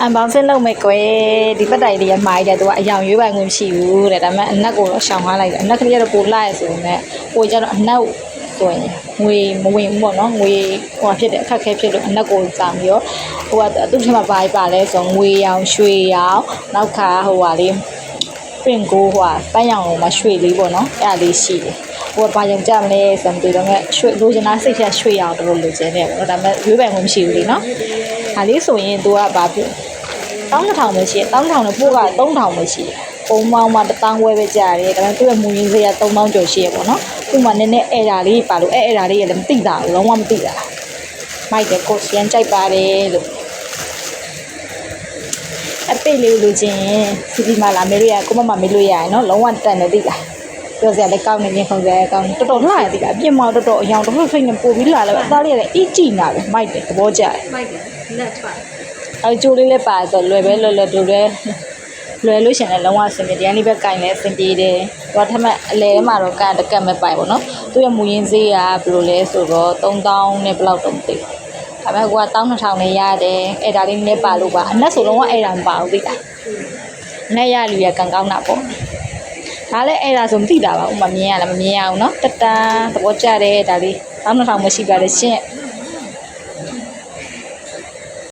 unboxing လုပ်မယ်ကွယ်ဒီပတ်တိုင်လေးရမှားတယ်သူကအယောင်ရွေးပိုင်ခွင့်မရှိဘူးတဲ့ဒါပေမဲ့အနက်ကိုတော့ရှောင်ထားလိုက်တယ်အနက်ကလေးကတော့ပိုလာရဆိုပေမဲ့ပိုကျတော့အနက်ဆိုရင်ငွေမဝင်ဘူးပေါ့နော်ငွေဟိုဖြစ်တယ်အခက်ခဲဖြစ်လို့အနက်ကိုစာပြီးတော့ဟိုကသူ့ထဲမှာပါလဲဆိုငွေရောင်ရွှေရောင်နောက်ခါဟိုဟာလေးပင်ကိုဟိုဟာပန်းရောင်မှာရွှေလေးပေါ့နော်အဲ့ဒါလေးရှိတယ်ဟိုဘာကြောင့်ကြမလဲဆိုတော့ဒီတော့ရွှေလိုချင်တာစိတ်ထဲရွှေရောင်တို့လိုချင်တယ်ပေါ့ဒါပေမဲ့ရွေးပိုင်ခွင့်မရှိဘူးလေနော်ဒါလေးဆိုရင်သူကဘာဖြစ်1200ပဲရှိတယ်1200နဲ့ပို့က3000ပဲရှိတယ်ပုံပေါင်းမှာ1000ဝယ်ပဲကြာတယ်ဒါပေမဲ့သူ့ရဲ့မူရင်းစေးက3000ကျော်ရှိရပေါ့နော်သူ့မှာနည်းနည်းအဲ့ဒါလေးပါလို့အဲ့ဒါလေးရလည်းမသိတာဘူးလုံးဝမသိတာမိုက်တယ်ကိုရန်ကြိုက်ပါတယ်လို့အပိတ်လေးလိုချင်စီဒီမာလာမေလို့ရကိုမမမေလို့ရရနော်လုံးဝတန်တယ်သိလားပြောစရာလည်းကောင်းနေရင်ခုံစရာကောင်းတော်တော်လှရသေးတာအပြစ်မတော်တော်အယောင်တစ်ဖက်ဖိတ်နေပို့ပြီးလာလဲအသားလေးလည်းအီးကြည့်နာပဲမိုက်တယ်သဘောကျတယ်မိုက်တယ်လက်ထွက်အဲကျိုးလေးလည်းပါဆိုလွယ်ပဲလွယ်တူလွယ်လို့ရှင်လည်းလုံးဝအဆင်ပြေတယ်။ဒီနေ့ပဲကင်လည်းအဆင်ပြေတယ်။ဘာထက်မှအလဲထဲမှာတော့ကတ်မဲ့ပိုင်ပေါ့နော်။သူ့ရဲ့မူရင်းဈေးကဘယ်လိုလဲဆိုတော့3000နဲ့ဘယ်လောက်တော့မသိဘူး။ဒါပေမဲ့ကိုက12000နဲ့ရတယ်။အဲ့ဒါလေးနည်းပါလို့ပါ။အနက်ဆိုတော့အဲ့ဒါမပါဘူးသိလား။နဲ့ရလူရကန်ကောင်းတာပေါ့။ဒါလည်းအဲ့ဒါဆိုမသိတာပါ။ဥမာမြင်ရလားမမြင်ရအောင်နော်။တတသဘောကျတယ်ဒါလေး12000မရှိပါလေရှင့်။